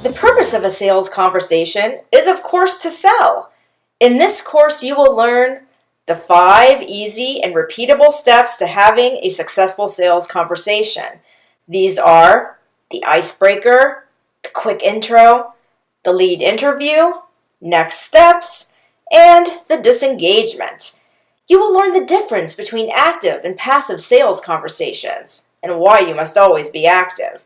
The purpose of a sales conversation is, of course, to sell. In this course, you will learn the 5 easy and repeatable steps to having a successful sales conversation. These are the icebreaker, the quick intro, the lead interview, next steps, and the disengagement. You will learn the difference between active and passive sales conversations and why you must always be active.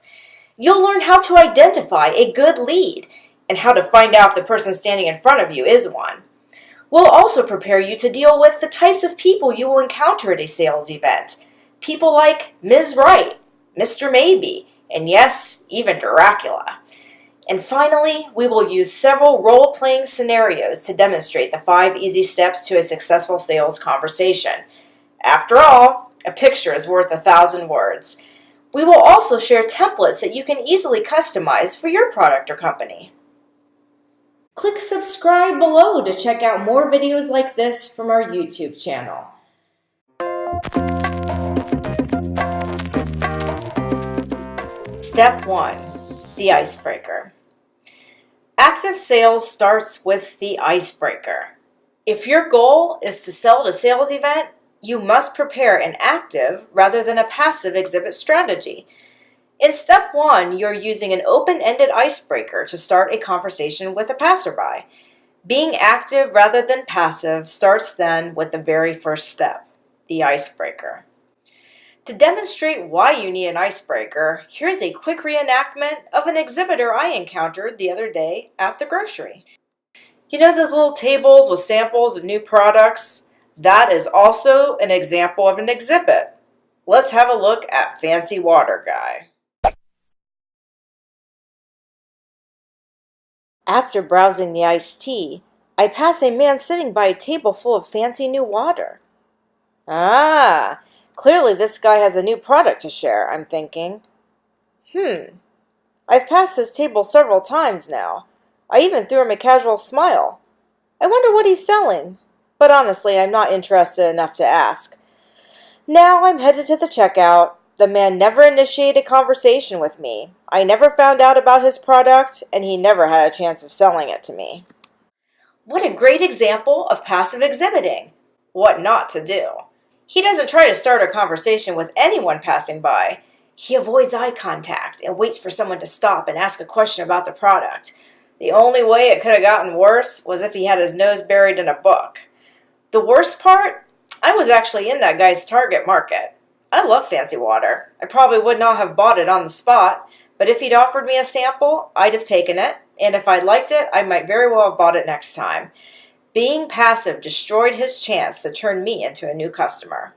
You'll learn how to identify a good lead and how to find out if the person standing in front of you is one. We'll also prepare you to deal with the types of people you will encounter at a sales event. People like Ms. Right, Mr. Maybe, and yes, even Dracula. And finally, we will use several role-playing scenarios to demonstrate the 5 easy steps to a successful sales conversation. After all, a picture is worth 1,000 words. We will also share templates that you can easily customize for your product or company. Click subscribe below to check out more videos like this from our YouTube channel. Step 1. The icebreaker. Active sales starts with the icebreaker. If your goal is to sell at a sales event, you must prepare an active rather than a passive exhibit strategy. In step 1, you're using an open-ended icebreaker to start a conversation with a passerby. Being active rather than passive starts then with the very first step, the icebreaker. To demonstrate why you need an icebreaker, here's a quick reenactment of an exhibitor I encountered the other day at the grocery. You know those little tables with samples of new products? That is also an example of an exhibit. Let's have a look at Fancy Water Guy. After browsing the iced tea, I pass a man sitting by a table full of fancy new water. Ah, clearly this guy has a new product to share, I'm thinking. I've passed this table several times now. I even threw him a casual smile. I wonder what he's selling. But honestly, I'm not interested enough to ask. Now I'm headed to the checkout. The man never initiated a conversation with me. I never found out about his product, and he never had a chance of selling it to me. What a great example of passive exhibiting. What not to do. He doesn't try to start a conversation with anyone passing by. He avoids eye contact and waits for someone to stop and ask a question about the product. The only way it could have gotten worse was if he had his nose buried in a book. The worst part? I was actually in that guy's target market. I love Fancy Water. I probably would not have bought it on the spot, but if he'd offered me a sample, I'd have taken it, and if I liked it, I might very well have bought it next time. Being passive destroyed his chance to turn me into a new customer.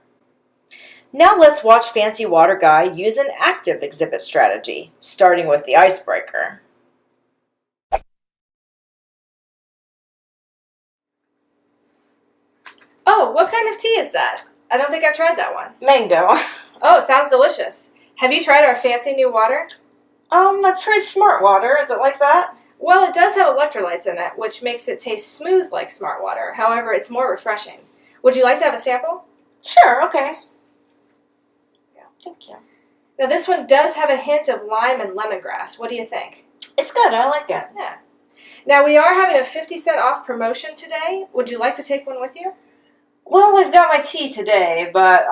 Now let's watch Fancy Water Guy use an active exhibit strategy, starting with the icebreaker. Oh, what kind of tea is that? I don't think I've tried that one. Mango. Oh, sounds delicious. Have you tried our fancy new water? I've tried Smart Water. Is it like that? Well, it does have electrolytes in it, which makes it taste smooth like Smart Water. However, it's more refreshing. Would you like to have a sample? Sure, okay. Yeah, thank you. Now, this one does have a hint of lime and lemongrass. What do you think? It's good. I like it. Yeah. Now, we are having a 50-cent off promotion today. Would you like to take one with you? Well, I've got my tea today, but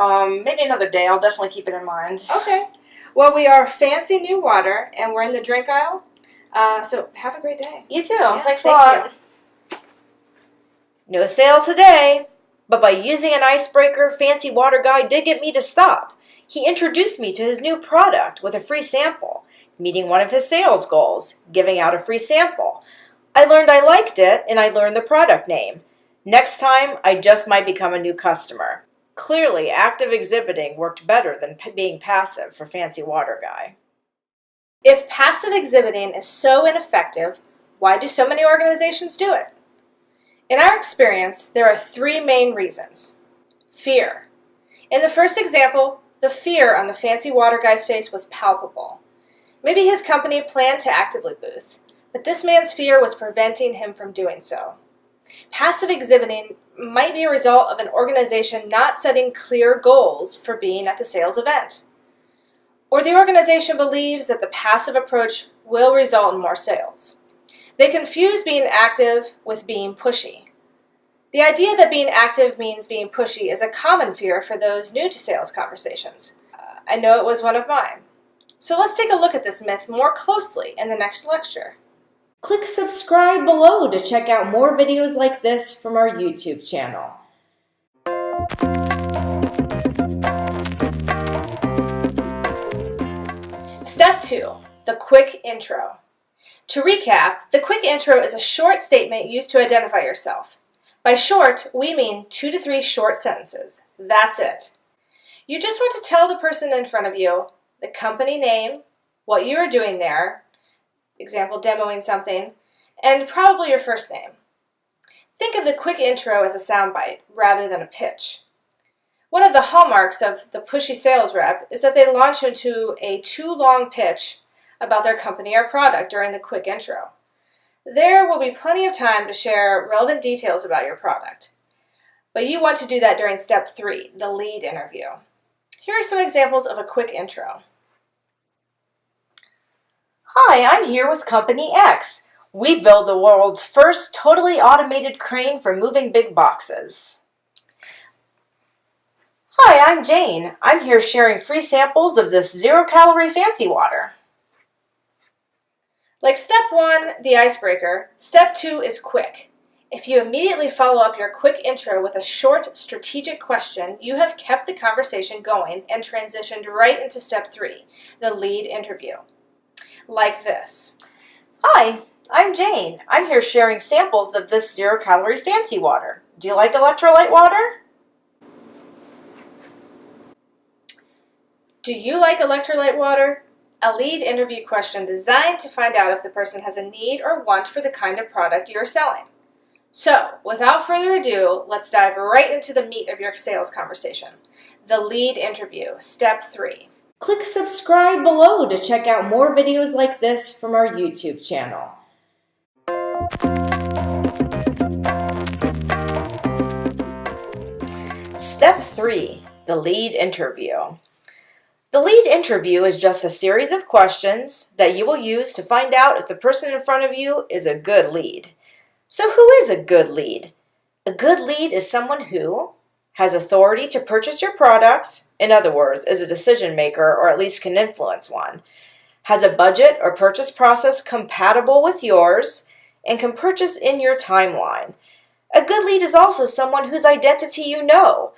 maybe another day. I'll definitely keep it in mind. Okay. Well, we are Fancy New Water, and we're in the drink aisle. So have a great day. You too. Yeah, Thanks a lot. No sale today, but by using an icebreaker, Fancy Water Guy did get me to stop. He introduced me to his new product with a free sample, meeting one of his sales goals, giving out a free sample. I learned I liked it, and I learned the product name. Next time, I just might become a new customer. Clearly, active exhibiting worked better than being passive for Fancy Water Guy. If passive exhibiting is so ineffective, why do so many organizations do it? In our experience, there are 3 main reasons. Fear. In the first example, the fear on the Fancy Water Guy's face was palpable. Maybe his company planned to actively booth, but this man's fear was preventing him from doing so. Passive exhibiting might be a result of an organization not setting clear goals for being at the sales event. Or the organization believes that the passive approach will result in more sales. They confuse being active with being pushy. The idea that being active means being pushy is a common fear for those new to sales conversations. I know it was one of mine. So let's take a look at this myth more closely in the next lecture. Click subscribe below to check out more videos like this from our YouTube channel. Step 2, the quick intro. To recap, the quick intro is a short statement used to identify yourself. By short, we mean 2 to 3 short sentences. That's it. You just want to tell the person in front of you the company name, what you are doing there, example, demoing something, and probably your first name. Think of the quick intro as a soundbite rather than a pitch. One of the hallmarks of the pushy sales rep is that they launch into a too long pitch about their company or product during the quick intro. There will be plenty of time to share relevant details about your product. But you want to do that during step 3, the lead interview. Here are some examples of a quick intro. Hi, I'm here with Company X. We build the world's first totally automated crane for moving big boxes. Hi, I'm Jane. I'm here sharing free samples of this zero-calorie fancy water. Like step 1, the icebreaker, step 2 is quick. If you immediately follow up your quick intro with a short, strategic question, you have kept the conversation going and transitioned right into step 3, the lead interview. Like this. Hi, I'm Jane. I'm here sharing samples of this zero-calorie fancy water. Do you like electrolyte water? Do you like electrolyte water? A lead interview question designed to find out if the person has a need or want for the kind of product you're selling. So, without further ado, let's dive right into the meat of your sales conversation. The lead interview, step 3. Click subscribe below to check out more videos like this from our YouTube channel. Step 3, the lead interview. The lead interview is just a series of questions that you will use to find out if the person in front of you is a good lead. So who is a good lead? A good lead is someone who has authority to purchase your product, in other words, is a decision maker or at least can influence one, has a budget or purchase process compatible with yours, and can purchase in your timeline. A good lead is also someone whose identity you know,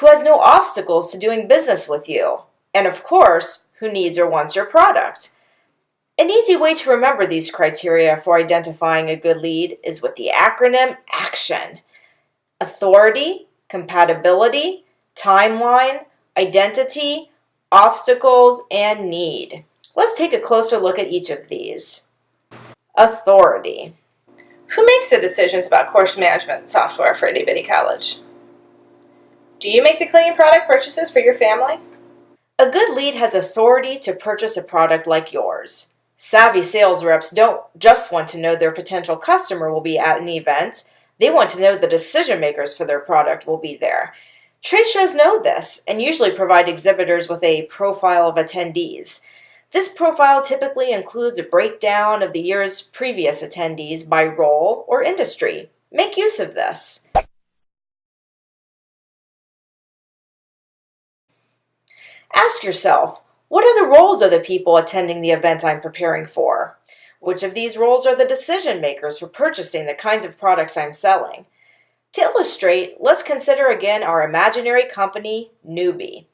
who has no obstacles to doing business with you, and of course, who needs or wants your product. An easy way to remember these criteria for identifying a good lead is with the acronym ACTION. Authority, compatibility, timeline, identity, obstacles, and need. Let's take a closer look at each of these. Authority. Who makes the decisions about course management software for itty bitty college? Do you make the cleaning product purchases for your family? A good lead has authority to purchase a product like yours. Savvy sales reps don't just want to know their potential customer will be at an event, they want to know the decision makers for their product will be there. Trade shows know this and usually provide exhibitors with a profile of attendees. This profile typically includes a breakdown of the year's previous attendees by role or industry. Make use of this. Ask yourself, what are the roles of the people attending the event I'm preparing for? Which of these roles are the decision makers for purchasing the kinds of products I'm selling? To illustrate, let's consider again our imaginary company, Newbie.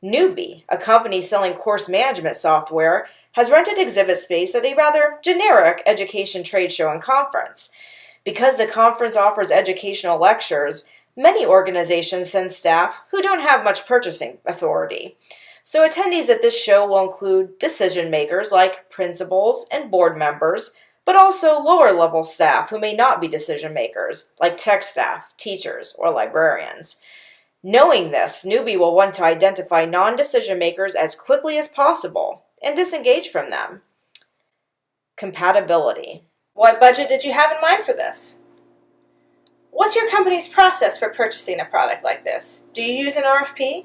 Newbie, a company selling course management software, has rented exhibit space at a rather generic education trade show and conference. Because the conference offers educational lectures, many organizations send staff who don't have much purchasing authority. So attendees at this show will include decision makers like principals and board members, but also lower-level staff who may not be decision makers, like tech staff, teachers, or librarians. Knowing this, Newbie will want to identify non-decision makers as quickly as possible and disengage from them. Compatibility. What budget did you have in mind for this? What's your company's process for purchasing a product like this? Do you use an RFP?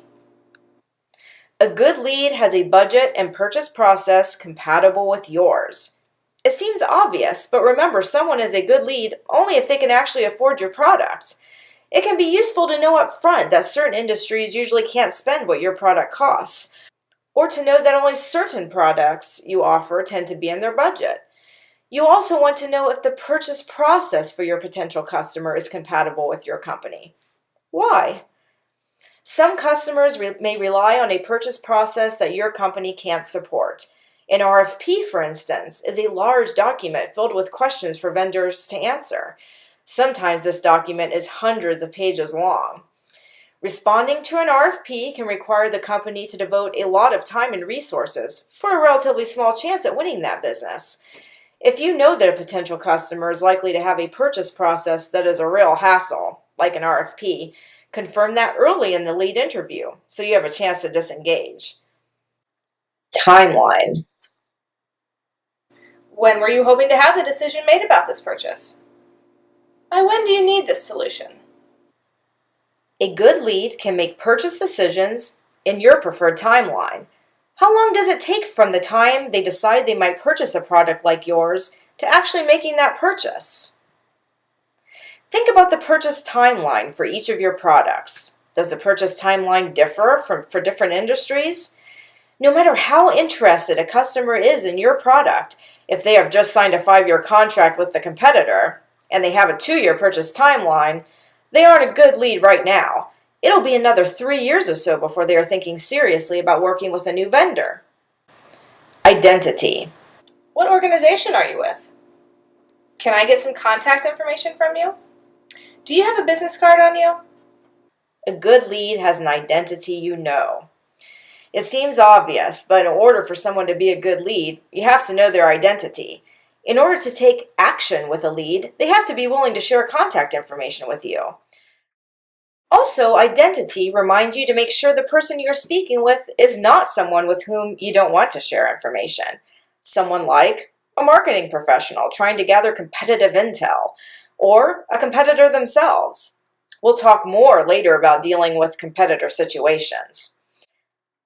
A good lead has a budget and purchase process compatible with yours. It seems obvious, but remember, someone is a good lead only if they can actually afford your product. It can be useful to know up front that certain industries usually can't spend what your product costs, or to know that only certain products you offer tend to be in their budget. You also want to know if the purchase process for your potential customer is compatible with your company. Why? Some customers may rely on a purchase process that your company can't support. An RFP, for instance, is a large document filled with questions for vendors to answer. Sometimes this document is hundreds of pages long. Responding to an RFP can require the company to devote a lot of time and resources for a relatively small chance at winning that business. If you know that a potential customer is likely to have a purchase process that is a real hassle, like an RFP, confirm that early in the lead interview so you have a chance to disengage. Timeline. When were you hoping to have the decision made about this purchase? By when do you need this solution? A good lead can make purchase decisions in your preferred timeline. How long does it take from the time they decide they might purchase a product like yours to actually making that purchase? Think about the purchase timeline for each of your products. Does the purchase timeline differ for different industries? No matter how interested a customer is in your product, if they have just signed a 5-year contract with the competitor and they have a 2-year purchase timeline, they aren't a good lead right now. It'll be another 3 years or so before they are thinking seriously about working with a new vendor. Identity. What organization are you with? Can I get some contact information from you? Do you have a business card on you? A good lead has an identity you know. It seems obvious, but in order for someone to be a good lead, you have to know their identity. In order to take action with a lead, they have to be willing to share contact information with you. Also, identity reminds you to make sure the person you're speaking with is not someone with whom you don't want to share information. Someone like a marketing professional trying to gather competitive intel, or a competitor themselves. We'll talk more later about dealing with competitor situations.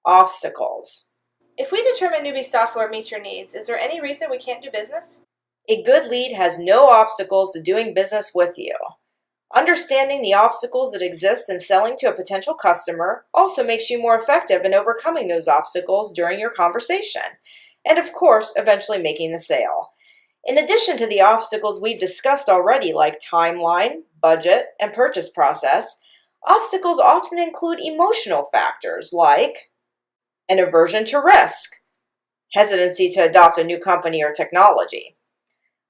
Obstacles. If we determine newbie software meets your needs, is there any reason we can't do business? A good lead has no obstacles to doing business with you. Understanding the obstacles that exist in selling to a potential customer also makes you more effective in overcoming those obstacles during your conversation, and of course, eventually making the sale. In addition to the obstacles we've discussed already, like timeline, budget, and purchase process, obstacles often include emotional factors like an aversion to risk, hesitancy to adopt a new company or technology,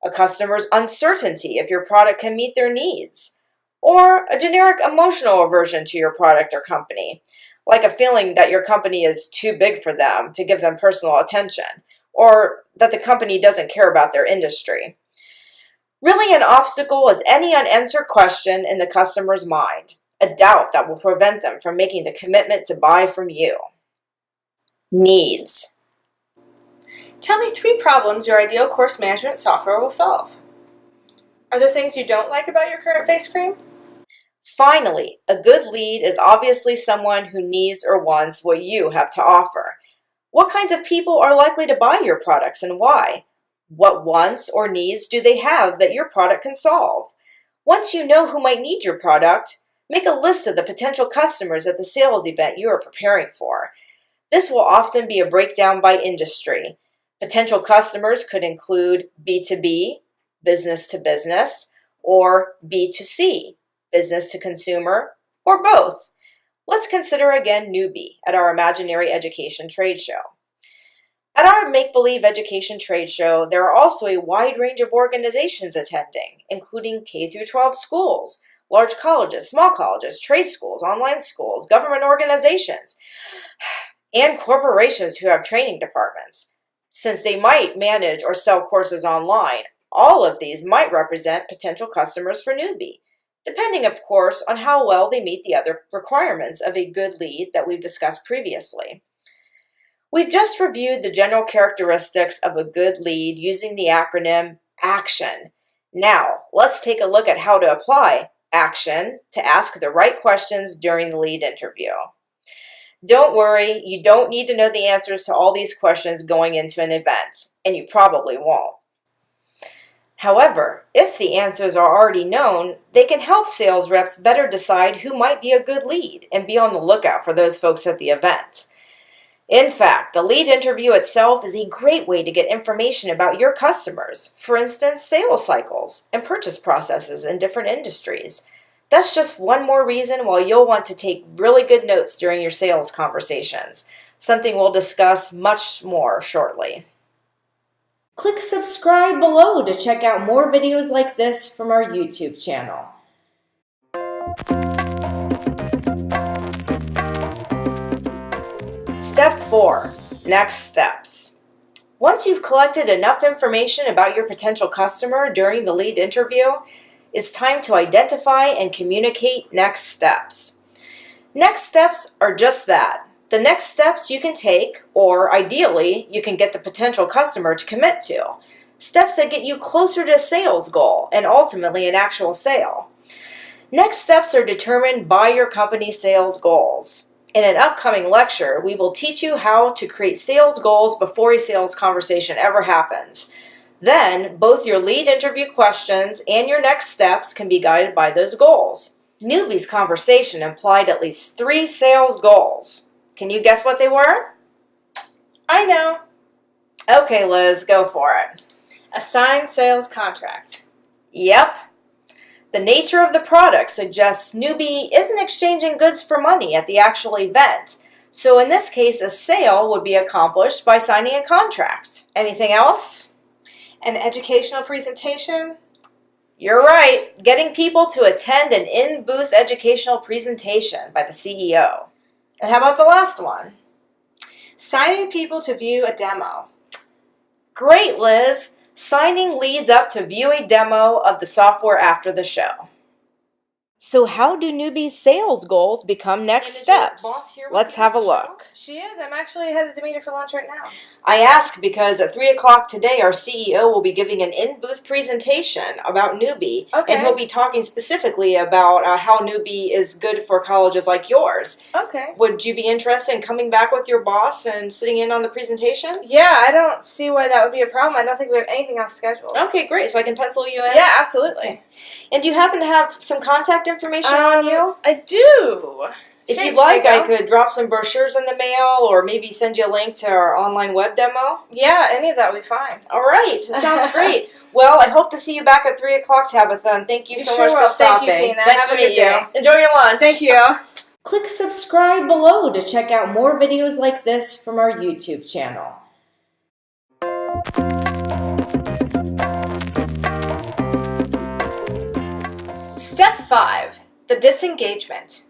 a customer's uncertainty if your product can meet their needs, or a generic emotional aversion to your product or company, like a feeling that your company is too big for them to give them personal attention, or that the company doesn't care about their industry. Really, an obstacle is any unanswered question in the customer's mind, a doubt that will prevent them from making the commitment to buy from you. Needs. Tell me 3 problems your ideal course management software will solve. Are there things you don't like about your current face cream? Finally, a good lead is obviously someone who needs or wants what you have to offer. What kinds of people are likely to buy your products and why? What wants or needs do they have that your product can solve? Once you know who might need your product, make a list of the potential customers at the sales event you are preparing for. This will often be a breakdown by industry. Potential customers could include B2B, business to business, or B2C, business to consumer, or both. Let's consider again newbie at our imaginary education trade show. At our make-believe education trade show, there are also a wide range of organizations attending, including K-12 schools, large colleges, small colleges, trade schools, online schools, government organizations, and corporations who have training departments. Since they might manage or sell courses online, all of these might represent potential customers for newbie, depending, of course, on how well they meet the other requirements of a good lead that we've discussed previously. We've just reviewed the general characteristics of a good lead using the acronym ACTION. Now, let's take a look at how to apply action to ask the right questions during the lead interview. Don't worry, you don't need to know the answers to all these questions going into an event, and you probably won't. However, if the answers are already known, they can help sales reps better decide who might be a good lead and be on the lookout for those folks at the event. In fact, the lead interview itself is a great way to get information about your customers, for instance, sales cycles and purchase processes in different industries. That's just one more reason why you'll want to take really good notes during your sales conversations, something we'll discuss much more shortly. Click subscribe below to check out more videos like this from our YouTube channel. Step 4. Next steps. Once you've collected enough information about your potential customer during the lead interview, it's time to identify and communicate next steps. Next steps are just that. The next steps you can take, or ideally, you can get the potential customer to commit to. Steps that get you closer to a sales goal and ultimately an actual sale. Next steps are determined by your company's sales goals. In an upcoming lecture, we will teach you how to create sales goals before a sales conversation ever happens. Then, both your lead interview questions and your next steps can be guided by those goals. Newbie's conversation implied at least 3 sales goals. Can you guess what they were? I know. Okay, Liz, go for it. A signed sales contract. Yep. The nature of the product suggests newbie isn't exchanging goods for money at the actual event. So in this case, a sale would be accomplished by signing a contract. Anything else? An educational presentation. You're right. Getting people to attend an in-booth educational presentation by the CEO. And how about the last one? Signing people to view a demo. Great, Liz. Signing leads up to view a demo of the software after the show. So how do newbies' sales goals become next steps? Let's have a look. She is. I'm actually headed to meet her for lunch right now. I ask because at 3 o'clock today, our CEO will be giving an in-booth presentation about Newbie. Okay. And he'll be talking specifically about how Newbie is good for colleges like yours. Okay. Would you be interested in coming back with your boss and sitting in on the presentation? Yeah, I don't see why that would be a problem. I don't think we have anything else scheduled. Okay, great. So I can pencil you in? Yeah, absolutely. And do you happen to have some contact information on you? I do. If you'd like, I could drop some brochures in the mail or maybe send you a link to our online web demo. Yeah, any of that would be fine. All right. That sounds great. Well, I hope to see you back at 3 o'clock, Tabitha, and thank you so much for stopping. Thank you, Tina. Nice Have to a good meet you. day. Enjoy your lunch. Thank you. Click subscribe below to check out more videos like this from our YouTube channel. Step 5. The disengagement.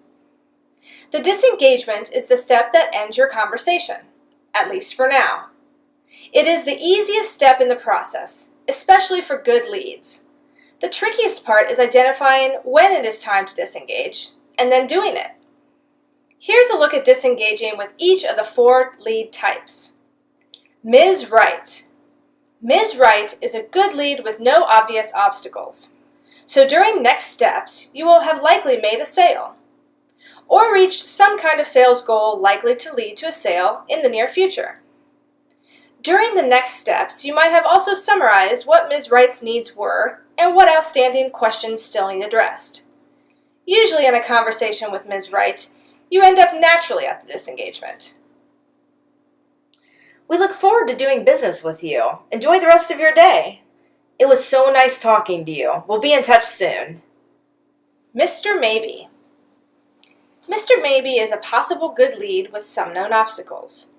The disengagement is the step that ends your conversation, at least for now. It is the easiest step in the process, especially for good leads. The trickiest part is identifying when it is time to disengage, and then doing it. Here's a look at disengaging with each of the 4 lead types. Ms. Right. Ms. Right is a good lead with no obvious obstacles. So during next steps, you will have likely made a sale, or reached some kind of sales goal likely to lead to a sale in the near future. During the next steps, you might have also summarized what Ms. Wright's needs were and what outstanding questions still need addressed. Usually in a conversation with Ms. Wright, you end up naturally at the disengagement. We look forward to doing business with you. Enjoy the rest of your day. It was so nice talking to you. We'll be in touch soon. Mr. Maybe. Mr. Maybe is a possible good lead with some known obstacles.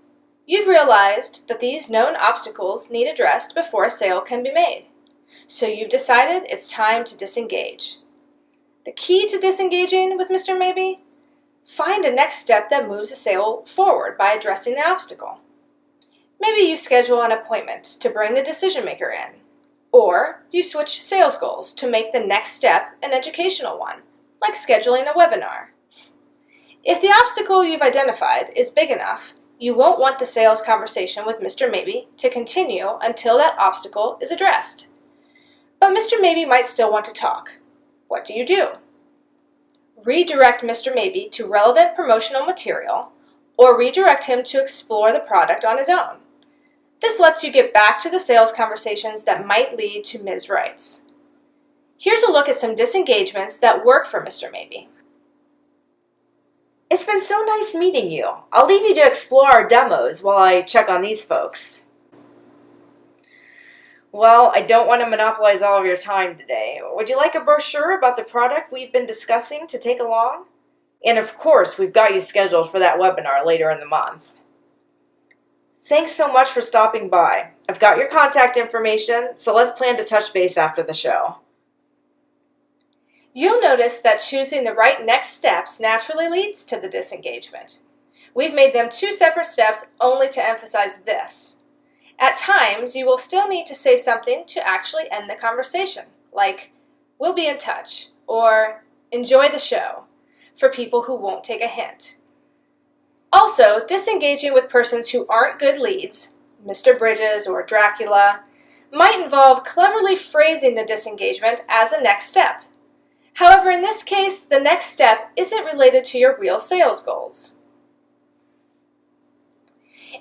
You've realized that these known obstacles need addressed before a sale can be made. So you've decided it's time to disengage. The key to disengaging with Mr. Maybe? Find a next step that moves a sale forward by addressing the obstacle. Maybe you schedule an appointment to bring the decision maker in. Or you switch sales goals to make the next step an educational one, like scheduling a webinar. If the obstacle you've identified is big enough, you won't want the sales conversation with Mr. Maybe to continue until that obstacle is addressed. But Mr. Maybe might still want to talk. What do you do? redirect Mr. Maybe to relevant promotional material, or redirect him to explore the product on his own. This lets you get back to the sales conversations that might lead to Ms. Rights. Here's a look at some disengagements that work for Mr. Maybe. It's been so nice meeting you. I'll leave you to explore our demos while I check on these folks. Well, I don't want to monopolize all of your time today. Would you like a brochure about the product we've been discussing to take along? And of course, we've got you scheduled for that webinar later in the month. Thanks so much for stopping by. I've got your contact information, so let's plan to touch base after the show. You'll notice that choosing the right next steps naturally leads to the disengagement. We've made them two separate steps only to emphasize this. At times, you will still need to say something to actually end the conversation, like, "We'll be in touch," or "Enjoy the show," for people who won't take a hint. Also, disengaging with persons who aren't good leads, Mr. Bridges or Dracula, might involve cleverly phrasing the disengagement as a next step. However, in this case, the next step isn't related to your real sales goals.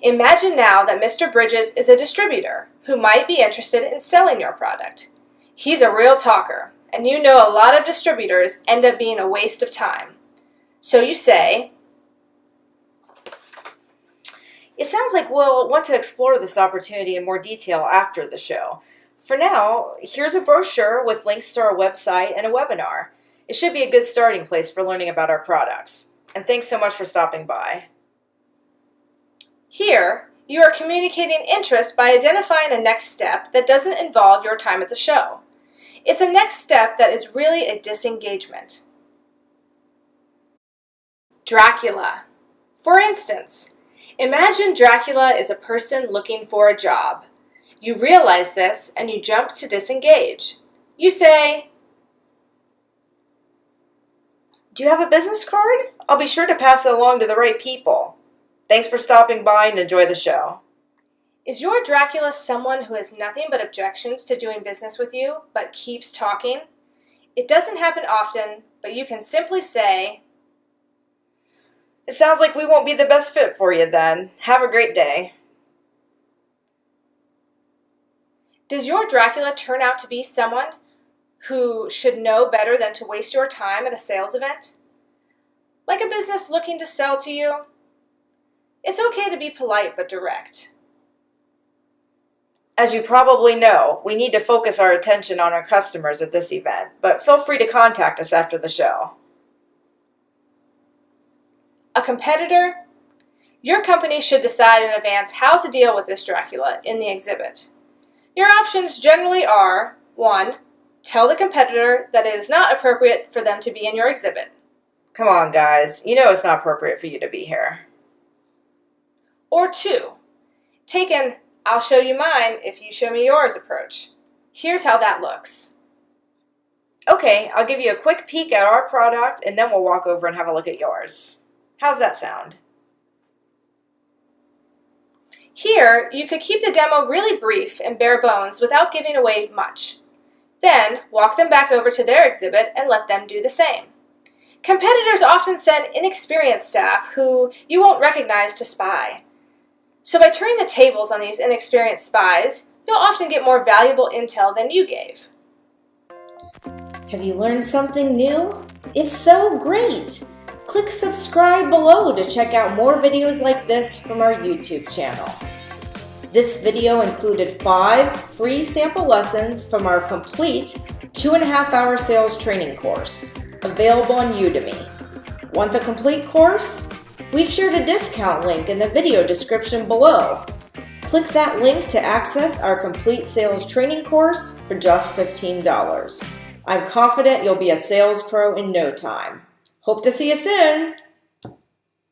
Imagine now that Mr. Bridges is a distributor who might be interested in selling your product. He's a real talker, and you know a lot of distributors end up being a waste of time. So you say, "It sounds like we'll want to explore this opportunity in more detail after the show. For now, here's a brochure with links to our website and a webinar. It should be a good starting place for learning about our products. And thanks so much for stopping by." Here, you are communicating interest by identifying a next step that doesn't involve your time at the show. It's a next step that is really a disengagement. Dracula. For instance, imagine Dracula is a person looking for a job. You realize this and you jump to disengage. You say, "Do you have a business card? I'll be sure to pass it along to the right people. Thanks for stopping by and enjoy the show." Is your Dracula someone who has nothing but objections to doing business with you, but keeps talking? It doesn't happen often, but you can simply say, "It sounds like we won't be the best fit for you then. Have a great day." Does your Dracula turn out to be someone who should know better than to waste your time at a sales event? Like a business looking to sell to you? It's okay to be polite but direct. As you probably know, we need to focus our attention on our customers at this event, but feel free to contact us after the show. A competitor? Your company should decide in advance how to deal with this Dracula in the exhibit. Your options generally are, 1. Tell the competitor that it is not appropriate for them to be in your exhibit. Come on, guys. You know it's not appropriate for you to be here. Or 2. Take an "I'll show you mine if you show me yours" approach. Here's how that looks. Okay, I'll give you a quick peek at our product and then we'll walk over and have a look at yours. How's that sound? Here, you could keep the demo really brief and bare bones without giving away much. Then, walk them back over to their exhibit and let them do the same. Competitors often send inexperienced staff who you won't recognize to spy. So by turning the tables on these inexperienced spies, you'll often get more valuable intel than you gave. Have you learned something new? If so, great! Click subscribe below to check out more videos like this from our YouTube channel. This video included 5 free sample lessons from our complete 2.5-hour sales training course, available on Udemy. Want the complete course? We've shared a discount link in the video description below. Click that link to access our complete sales training course for just $15. I'm confident you'll be a sales pro in no time. Hope to see you soon!